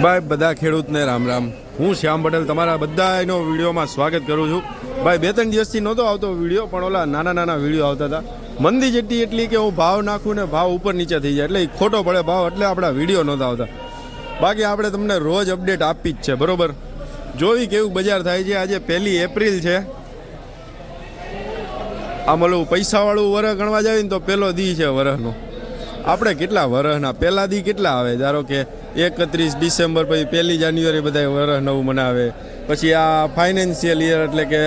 ભાઈ બધા ખેડૂતને રામ રામ. હું શ્યામ પટેલ તમારા બધાનો વિડીયોમાં સ્વાગત કરું છું. ભાઈ 2-3 દિવસથી નહોતો આવતો વિડીયો, પણ ઓલા નાના વિડીયો આવતા હતા. મંદી જેટલી એટલી કે હું ભાવ નાખું ને ભાવ ઉપર નીચે થઈ જાય એટલે ખોટો પડે ભાવ, એટલે આપણા વિડીયો નહોતા આવતા. બાકી આપણે તમને રોજ અપડેટ આપી જ છે, બરોબર. જોઈ કેવું બજાર થાય છે. આજે 1 એપ્રિલ છે. આમ ઓલું પૈસાવાળું વરસ ગણવા જાય ને તો પહેલો દી છે વરસનો. આપણે કેટલા વરસના પહેલા દી કેટલા આવે? ધારો કે 31 ડિસેમ્બર, પછી 1 જાન્યુઆરી બધા વરસ નવું મનાવે. પછી આ ફાઇનાન્શિયલ યર એટલે કે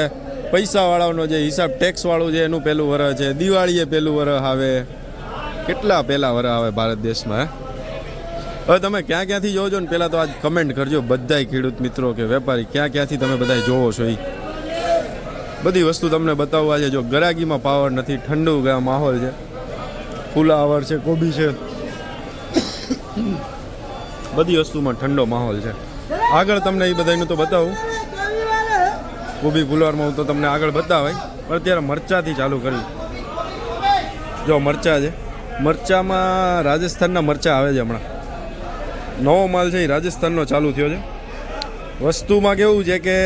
પૈસાવાળાનો જે હિસાબ ટેક્સવાળું છે એનું પહેલું વરસ છે. દિવાળીએ પહેલું વરસ આવે. કેટલા પહેલા વરસ આવે ભારત દેશમાં. હવે તમે ક્યાંથી જોવો છો ને પહેલાં તો આજ કમેન્ટ કરજો બધાય ખેડૂત મિત્રો કે વેપારી, ક્યાંથી તમે બધા જોવો છો. એ બધી વસ્તુ તમને બતાવવા છે. જો ગરાગીમાં પાવર નથી, ઠંડુ માહોલ છે, ફુલાવર છે, કોબી છે, બધી વસ્તુમાં ઠંડો માહોલ છે. આગળ તમને એ બધાનું તો બતાવું, કોબી ફુલાવરમાં હું તો તમને આગળ બતાવાય. પણ અત્યારે મરચાંથી ચાલુ કર્યું. જો મરચાં છે, મરચાંમાં રાજસ્થાનના મરચાં આવે છે. હમણાં નવો માલ છે એ રાજસ્થાનનો ચાલુ થયો છે. વસ્તુમાં કેવું છે કે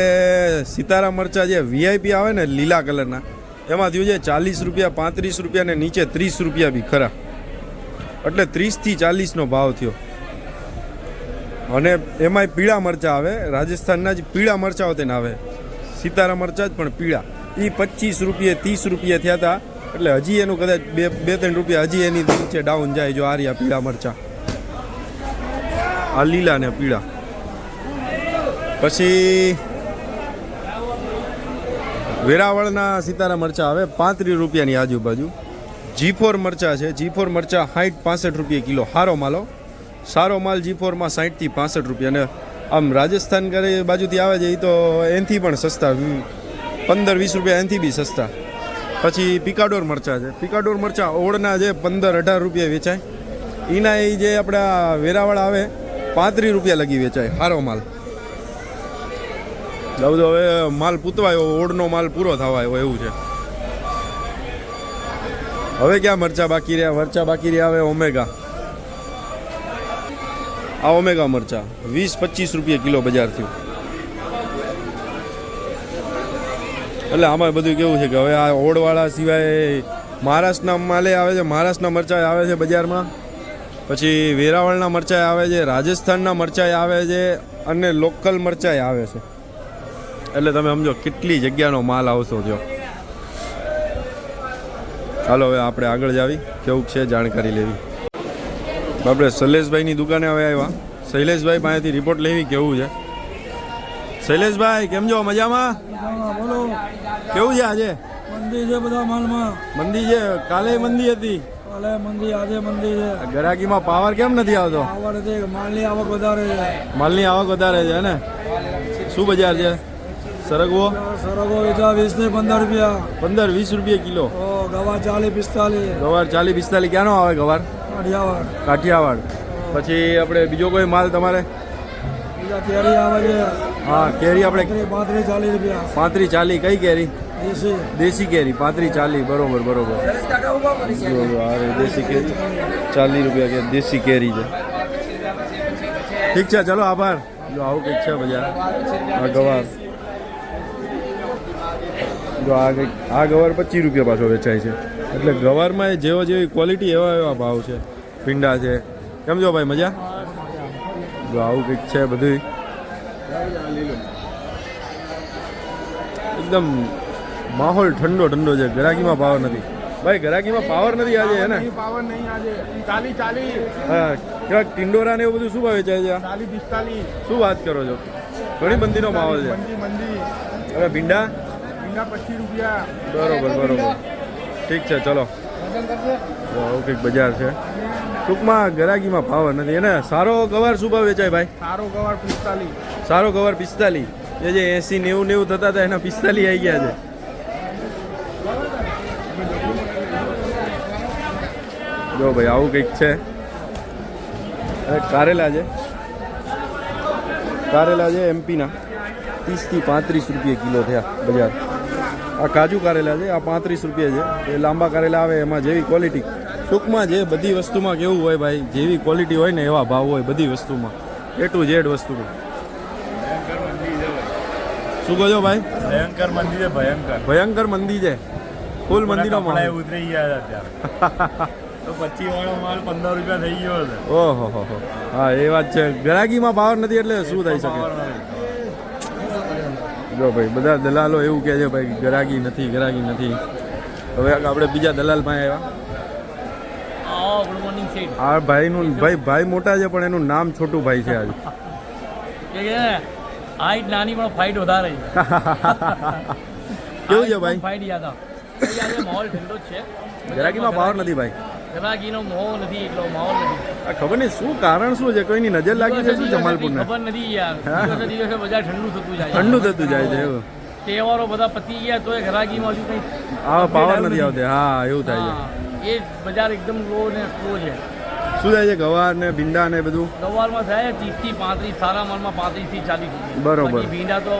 સિતારા મરચાં જે વીઆઈપી આવે ને લીલા કલરના, એમાં થયું છે 40 રૂપિયા, 35 રૂપિયા ને નીચે 30 રૂપિયા બી ખરા. એટલે 30 થી 40નો ભાવ થયો. અને એમાંય પીળા મરચાં આવે, રાજસ્થાનના જ પીળા મરચાં હોતે ને આવે, સિતારા મરચાં જ પણ પીળા. એ 25 રૂપિયા 30 રૂપિયા થયા હતા. એટલે હજી એનું કદાચ 2-3 રૂપિયા હજી એની નીચે ડાઉન જાય. જો આ રહ્યા પીળા મરચાં, આ લીલા ને પીળા. પછી વેરાવળના સિતારા મરચાં આવે 35 રૂપિયાની આજુબાજુ. G4 મરચાં છે, G4 મરચાં 60-65 રૂપિયા કિલો. સારો માલ G4માં 60 થી 65 રૂપિયા. અને આમ રાજસ્થાન કરે બાજુથી આવે છે એ તો એનથી પણ સસ્તા, 15-20 રૂપિયા એનથી બી સસ્તા. પછી પિકાડોર મરચાં છે, પિકાડોર મરચાં ઓળના છે 15-18 રૂપિયા વેચાય. એના એ જે આપણા વેરાવળ આવે 35 રૂપિયા લગી વેચાય. સારો માલ. બધો હવે માલ પૂતવાયો, ઓળનો માલ પૂરો થવા આવ્યો એવું છે. હવે ક્યાં મરચા બાકી રહ્યા? મરચા બાકી રહ્યા હવે ઓમેગા. આ ઓમેગા મરચા 20-25 રૂપિયા કિલો બજાર થયું. એટલે આમાં બધું કેવું છે કે હવે આ ઓળવાળા સિવાય મહારાષ્ટ્રના માલે આવે છે, મહારાષ્ટ્રના મરચાં આવે છે બજારમાં. પછી વેરાવળના મરચાં આવે છે, રાજસ્થાનના મરચાં આવે છે, અને લોકલ મરચાં આવે છે. એટલે તમે સમજો કેટલી જગ્યાનો માલ આવતો થયો. ચાલો હવે આપણે આગળ જ આવી કેવું છે જાણકારી લેવી. આપણે શૈલેષભાઈની દુકાને હવે આવ્યા. શૈલેષભાઈ પાસેથી રિપોર્ટ લેવી કેવું છે. શૈલેષભાઈ કેમ છો? મજામાં? બોલો. કેવું છે આજે? મંદી છે બધા માલમાં. મંદી છે? કાલે મંદી હતી. કાલે મંદી, આજે મંદી છે. ગરાકીમાં પાવર કેમ નથી આવતો? પાવર છે, માલની આવક વધારે છે. માલની આવક વધારે છે ને? શું બજાર છે? સરગવો વેચા 20 થી 15 રૂપિયા. 15-20 રૂપિયા કિલો. ગવાર 40-45. ગવાર 40-45. ક્યાંનો આવે ગવાર? કાઠિયાવાડ. પછી આપણે બીજો કોઈ માલ તમારે? બીજા કેરી આવે છે. હા, કેરી આપણે 35-40 રૂપિયા. 35-40. કઈ કેરી? દેશી કેરી 35-40. બરોબર. દેશી કેરી 40 રૂપિયા કે દેશી કેરી છે. ઠીક છે, ચલો આભાર. જો આવું કંઈક છે બજાર. આ ગવાર, જો આ ગવાર 25 રૂપિયા પાછો વેચાય છે. એટલે ગવારમાં જેવી ક્વોલિટી એવા ભાવ છે. ભીંડા છે. કેમ છો ભાઈ? મજા? જો આવું કંઈક છે બધું. એકદમ માહોલ ઠંડો છે. ગરાકીમાં પાવર નથી ભાઈ. ગરાકીમાં પાવર નથી આજે, હે ને? પાવર નહીં આજે. 40. હા, ક્યાંક ટિંડોરા ને એવું બધું શું ભાવ વેચાય છે? 40-45. શું વાત કરો છો? ઘણી મંદીનો માહોલ છે. હવે ભીંડા 25 રૂપિયા. બરોબર. ઠીક છે, ચલો. આવું કંઈક બજાર છે. ટૂંકમાં ગરાગીમાં પાવર નથી. એને સારો ગવાર શું ભાવ વેચાય ભાઈ? સારો ગવાર 45. સારો ગવાર 45. એ જે 80-90 થતા હતા એના 45 આવી ગયા છે. જો ભાઈ આવું કંઈક છે. કારેલા છે એમપીના 30 થી 35 રૂપિયા કિલો થયા બજાર. આ કાજુ કારેલા છે, આ 35 રૂપિયા છે. એ લાંબા કારેલા આવે એમાં જેવી ક્વોલિટી. ટૂંકમાં જે બધી વસ્તુમાં કેવું હોય ભાઈ, જેવી ક્વોલિટી હોય ને એવા ભાવ હોય બધી વસ્તુમાં. એ ટુ ઝેડ વસ્તુમાં. શું કહો છો ભાઈ? ભયંકર મંદિર છે, ભયંકર. ભયંકર મંદિર છે, ફૂલ મંદિરનો માહોલ. ઉતરી ગયા હતા ત્યાં તો 25 વાળો માલ 15 રૂપિયા થઈ ગયો છે. ઓહો હો હો. હા એ વાત છે, ગ્રાહકીમાં પાવર નથી એટલે શું થઈ શકે. જો ભાઈ બધા દલાલો એવું કહે છે ભાઈ ગ્રાહકી નથી, ગ્રાહકી નથી. હવે આપણે બીજા દલાલ પાસે આવ્યા. ગુડ મોર્નિંગ સેઠ. આ ભાઈનું ભાઈ મોટા છે પણ એનું નામ છોટું ભાઈ છે આજ. હાઈટ નાની પણ ફાઇટ વધારે છે. કેવું છે ભાઈ? ફાઇટ યાદ આવે માહોલ ઠંડો જ છે. ગ્રાહકીમાં પાવર નથી ભાઈ. ગ્રાહકીનો મોહ નથી, એટલો માહોલ નથી. આ ખબર નહીં શું કારણ શું છે, કોઈની નજર લાગી છે શું જમાલપુરને? ખબર નથી યાર. દિવસે દિવસે બજાર ઠંડુ થતું જાય છે. ઠંડુ થતું જાય છે એવું. તહેવારો બધા પતી ગયા તોય ગ્રાહકીમાં હજુ કંઈ આ પાવર નથી આવતી. હા એવું થાય છે. એ બજાર એકદમ લો ને સ્લો છે. શું થાય છે ગવાર ને ભીંડા ને બધું? ગવારમાં થાય 30 થી 35, સારા માલમાં 35 થી 40. બરોબર. બાકી ભીંડા તો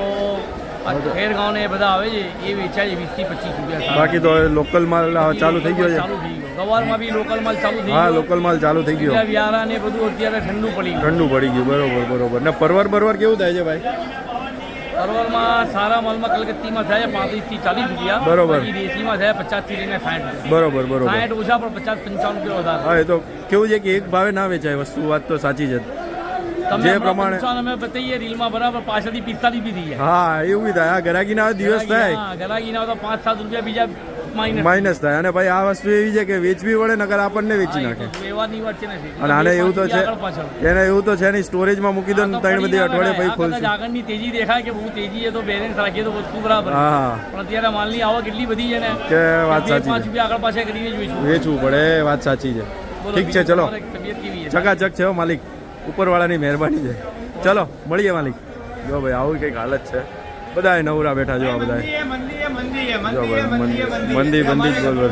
ખેરગાંવ ને એ બધા આવે છે એ વેચાય છે 20 થી 25 રૂપિયા. બાકી તો લોકલ માલ ચાલુ થઈ ગયો છે. ચાલુ થઈ ગયો. ગવારમાં બી લોકલ માલ ચાલુ થઈ ગયો. હા લોકલ માલ ચાલુ થઈ ગયો. વ્યારા ને બધું અત્યારે ઠંડુ પડી ગયું. ઠંડુ પડી ગયું. બરોબર. ને પરવર કેવું થાય છે ભાઈ? પરવરમાં સારા માલમાં કલકત્તીમાં થાય 35 થી 40 રૂપિયા. બરોબર. બાકી દેશીમાં થાય 50 થી લઈને 60 રૂપિયા. બરોબર 60 ઓછા પણ 50-55 રૂપિયા વધારે. હા એ તો કેવું છે કે એક ભાવે ના વેચાય વસ્તુ, વાત તો સાચી છે. તમે જે પ્રમાણે 55 અમે બતાવીએ રીલમાં બરાબર પાછળથી 45 બી થઈ જાય. હા એવું થાય. આ ગરાગીના દિવસ થાય, ગરાગી ના તો 5-7 રૂપિયા બીજા માઇનસ થાય. અને ભાઈ આ વસ્તુ એવી છે કે વેચવી પડે નકર આપણને વેચી નાખે. વ્યવહારની વાત છે ને. અને આને એવું તો છે, એને એવું તો છે નહીં, સ્ટોરેજમાં મૂકી દો ને 3 બધી અઠવાડિયે પછી ખોલશું. આગળની તેજી દેખાય કે બહુ તેજી છે તો બેલેન્સ રાખીએ તો વસ્તુ બરાબર. હા પણ અત્યારે માલની આવક એટલી બધી છે ને કે વાત સાચી 5 રૂપિયા આગળ પાછળ કરીને જ વેચવું પડે. વાત સાચી છે. ઠીક છે ચલો, તબિયત કેવી છે? ચકાચક છે હો માલિક, ઉપરવાળાની મહેરબાની છે. ચલો મળીએ માલિક. જો ભાઈ આવું કંઈક હાલત છે, બધા નવરા બેઠા જો આ બધા મંદી જ બોલ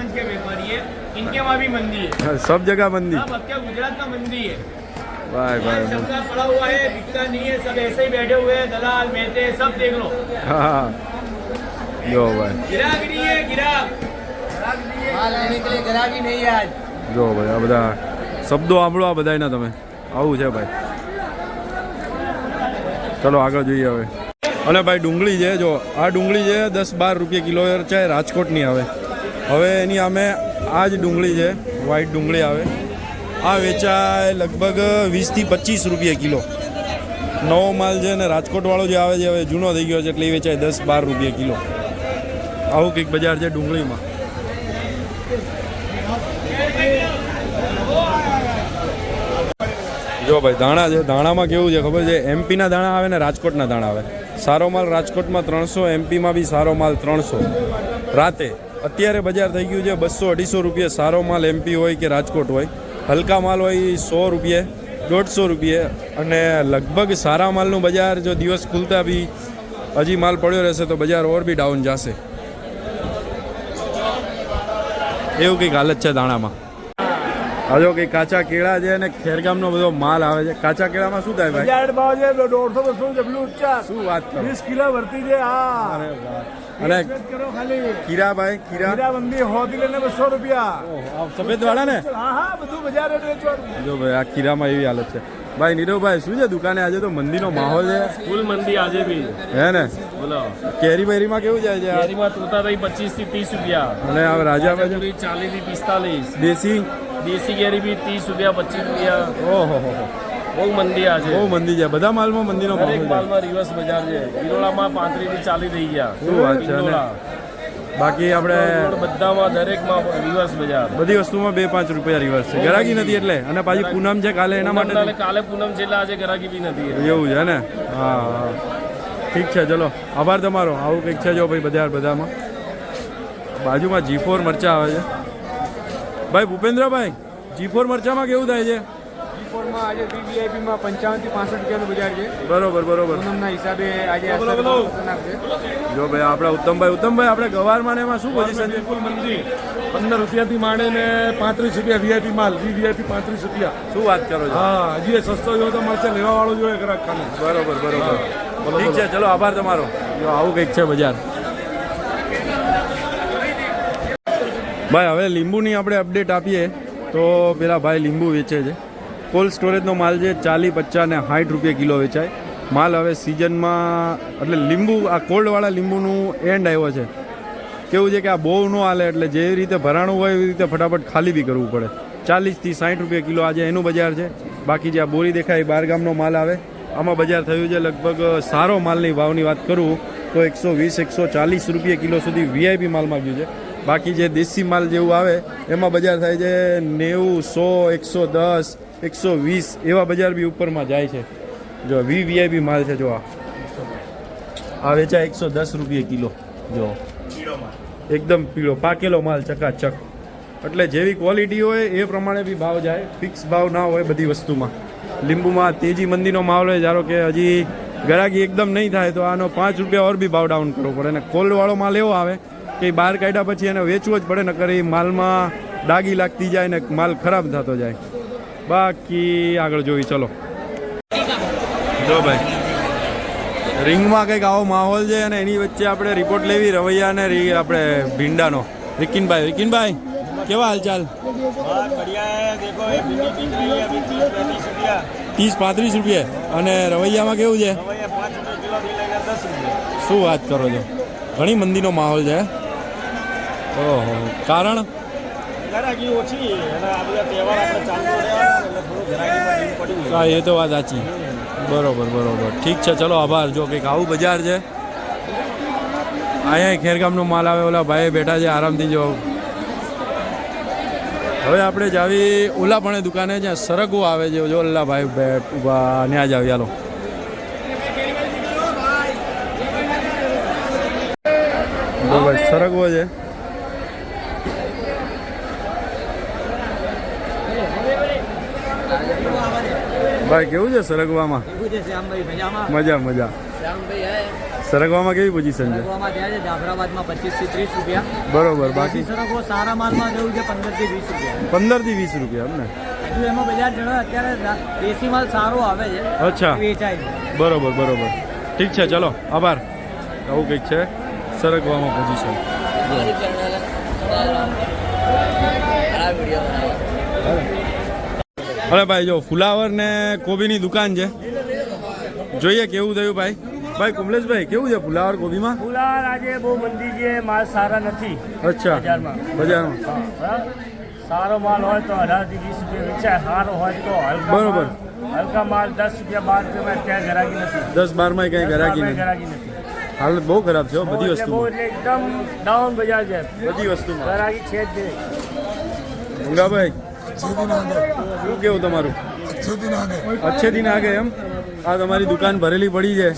इनके वहाँ भी मंदी है, सब जगह मंदी. सब अब क्या गुजरात का मंदी है. भाई भाई सबका पड़ा हुआ है, बिकता नहीं है, सब ऐसे ही बैठे हुए हैं, दलाल मेहते सब देख लो. हाँ जो भाई गिराक नहीं है, गिराक माल लेने के लिए ग्राहकी नहीं है आज. જો ભાઈ આ બધા શબ્દો સાંભળો આ બધાના તમે. આવું છે ભાઈ. ચલો આગળ જોઈએ હવે. અને ભાઈ ડુંગળી છે, જો આ ડુંગળી છે 10-12 રૂપિયા કિલો છે, રાજકોટની આવે. હવે એની અમે આ જ ડુંગળી છે, વ્હાઈટ ડુંગળી આવે, આ વેચાય લગભગ 20 થી 25 રૂપિયા કિલો. નવો માલ છે ને રાજકોટવાળો જે આવે છે હવે જૂનો થઈ ગયો છે એટલે એ વેચાય 10-12 રૂપિયા કિલો. આવું કંઈક બજાર છે ડુંગળીમાં. જો ભાઈ ધાણા છે, ધાણામાં કેવું છે ખબર છે, એમપીના દાણા આવે ને રાજકોટના દાણા આવે. સારો માલ રાજકોટમાં 300, એમપીમાં બી સારો માલ 300. રાતે અત્યારે બજાર થઈ ગયું છે 200-250 રૂપિયા સારો માલ, એમપી હોય કે રાજકોટ હોય. હલકા માલ હોય 100 રૂપિયા, 150 રૂપિયા. અને લગભગ સારા માલનું બજાર જો દિવસ ખુલતા બી હજી માલ પડ્યો રહેશે તો બજાર ઓર બી ડાઉન જશે. એવું કંઈક હાલત છે દાણામાં. આ જો કંઈક કાચા કેળા છે અને ખેરગામનો બધો માલ આવે છે. કાચા કેળામાં શું થાય ભાઈ? બજાર ભાવ છે 150-200 જબલું ઊંચા. શું વાત કરો? 20 કિલો ભરતી છે. હા અરે વાહ. અને કરો ખાલી ખીરા ભાઈ, ખીરા હીરા બંદી 100 થી લઈને 200 રૂપિયા. સફેદ વાળા ને? હા બધું બજાર રેટ વેચવાનું. જો ભાઈ આ ખીરામાં એવી હાલત છે. ભાઈ નીરવભાઈ શું છે દુકાને? આજે તો મંદીનો માહોલ છે. ફૂલ મંદી આજે બી. હે ને? બોલો કેરી બેરીમાં કેવું જાય છે? કેરીમાં તોતા રહી 25 થી 30 રૂપિયા, અને હવે રાજા ભાઈ 40 થી 45. દેશી દેશી કેરી બી 30 રૂપિયા, 25 રૂપિયા. ઓહો હો. બહુ મંદી આજે. બહુ મંદી છે, બધા માલમાં મંદીનો દરેક માહોલ છે. માલમાં રિવર્સ બજાર છે. કિલોડામાં 35 થી 40 થઈ ગયા. શું વાત છે? અને કિલોડા. બાકી આપણે બધામાં દરેકમાં રિવર્સ બજાર. બધી વસ્તુમાં 2-5 રૂપિયા રિવર્સ છે. ગરાગી નથી એટલે. અને પાછી પૂનમ છે કાલે એના માટે કાલે પૂનમ છે એટલે આજે ગ્રાહકી બી નથી. એવું છે ને? હા હા ઠીક છે ચલો, આભાર તમારો. આવું કંઈક છે જો ભાઈ બધામાં. બાજુમાં G4 મરચા આવે છે. ભાઈ ભૂપેન્દ્રભાઈ, G4 મરચામાં કેવું થાય છે? માં આજે વીવીઆઈપી માં 55 થી 65 રૂપિયાનું બજાર છે. બરોબર પૂનમના હિસાબે આજે ખતરનાક છે. જો ભાઈ આપણા ઉત્તમભાઈ આપણે ગવારમાં ને એમાં શું પોઝિશન છે? બિલકુલ મંદી. 15 રૂપિયાથી માંડીને 35 રૂપિયા વીઆઈપી માલ. વીવીઆઈપી 35 રૂપિયા. શું વાત કરો છો? હા હજી સસ્તો જોયો તો મળશે, લેવા વાળો જોઈએ ગ્રાહક ખાલી. બરોબર ઠીક છે ચલો, આભાર તમારો. જો આવું કંઈક છે બજાર. ભાઈ હવે લીંબુની આપણે અપડેટ આપીએ તો પેલા ભાઈ લીંબુ વેચે છે. કોલ્ડ સ્ટોરેજનો માલ છે 40, 50 ને 60 રૂપિયા કિલો વેચાય માલ. હવે સિઝનમાં એટલે લીંબુ આ કોલ્ડવાળા લીંબુનું એન્ડ આવ્યો છે. કેવું છે કે આ બહુ ન હાલે એટલે જેવી રીતે ભરાણું હોય એવી રીતે ફટાફટ ખાલી બી કરવું પડે. 40 થી 60 રૂપિયા કિલો આજે એનું બજાર છે. બાકી જે આ બોરી દેખાય 12 ગામનો માલ આવે આમાં બજાર થયું છે લગભગ સારો માલની ભાવની વાત કરું તો 120, 140 રૂપિયા કિલો સુધી વીઆઈપી માલમાં ગયું છે. બાકી જે દેશી માલ જેવું આવે એમાં બજાર થાય છે 90, 100, 110, 120 એવા બજાર બી ઉપરમાં જાય છે. જો વીઆઈપી માલ છે. જો આ વેચાય 110 રૂપિયા કિલો. જો એકદમ પીળો પાકેલો માલ ચકાચક. એટલે જેવી ક્વોલિટી હોય એ પ્રમાણે બી ભાવ જાય. ફિક્સ ભાવ ના હોય બધી વસ્તુમાં. લીંબુમાં તેજી મંદીનો માહોલ હોય ધારો કે હજી ગરાગી એકદમ નહીં થાય તો આનો 5 રૂપિયા ઓર બી ભાવ ડાઉન કરવો પડે. અને કોલ્ડવાળો માલ એવો આવે કે બહાર કાઢ્યા પછી એને વેચવો જ પડે નકર એ માલમાં ડાગી લાગતી જાય ને માલ ખરાબ થતો જાય. બાકી આગળ જોઈ ચલો. જો ભાઈ રિંગમાં કંઈક આવો માહોલ છે અને એની વચ્ચે આપણે રિપોર્ટ લેવી રવૈયા અને આપણે ભીંડાનો. વિકિનભાઈ કેવા હાલચાલ? 30-35 રૂપિયા. અને રવૈયામાં કેવું છે? શું વાત કરો છો? ઘણી મંદીનો માહોલ છે. ઓહો કારણ હા એ તો વાત સાચી. બરોબર. ઠીક છે ચલો આભાર. જો કંઈક આવું બજાર છે. અહીંયા ખેરગામનો માલ આવે. ઓલા ભાઈ બેઠા છે આરામથી. જો હવે આપણે જ આવી ઓલા પણ દુકાને જ્યાં સરગવો આવે છે. જો ઓલા ભાઈ ઊભા ત્યાં જ આવી. હાલો ભાઈ સરગવો છે. ભાઈ કેવું છે સરગવામાં? મજા. સરગવામાં કેવી પોઝિશન છે? જાફરાબાદમાં 25 થી 30 રૂપિયા. બરોબર. બાકી સરગવો સારા માલમાં જવું છે 15 થી 20 રૂપિયા. 15 થી 20 રૂપિયા એમને? હજુ એમાં બજાર જણા અત્યારે દેશી માલ સારો આવે છે. અચ્છા વેચાય છે. બરોબર. ઠીક છે ચલો આભાર. આવું કંઈક છે સરગવામાં પોઝિશન. અરે ભાઈ જો ફુલાવર ને કોબીની દુકાન છે. જોઈએ કેવું થયું ભાઈ. ભાઈ કમલેશભાઈ કેવું છે ફુલાવર કોબીમાં? ફુલાવર આજે બહુ મંદી છે, માલ સારા નથી. અચ્છા બજારમાં સારો માલ હોય તો 18 થી 20 રૂપિયા વેચાય. સારો હોય તો બરોબર. હલકા માલ 10 રૂપિયા 12 રૂપિયા ક્યાં ગરાગી નથી. 10-12 માં કઈ ગરાગી નથી. હાલત બહુ ખરાબ છે બધી વસ્તુ. એકદમ ડાઉન બજાર છે બધી વસ્તુમાં. ગરાગી છે જ નહીં. મંગાભાઈ શું કેવું તમારું? અચ્છે દિન આગે એમ. આ તમારી દુકાન ભરેલી પડી છે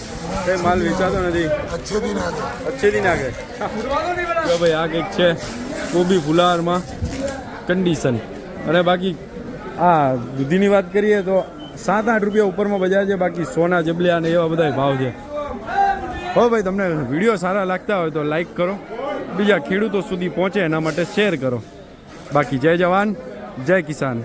કઈ માલ વેચાતો નથી. અચ્છે દિન આગે. જો ભાઈ આ કંઈક છે કોબી ફુલાવરમાં કન્ડિશન. અને બાકી આ દૂધીની વાત કરીએ તો 7-8 રૂપિયા ઉપરમાં બજાર છે. બાકી સોના જબલિયા અને એવા બધા ભાવ છે. હો ભાઈ તમને વિડીયો સારા લાગતા હોય તો લાઈક કરો. બીજા ખેડૂતો સુધી પહોંચે એના માટે શેર કરો. બાકી જય જવાન જય કિસાન.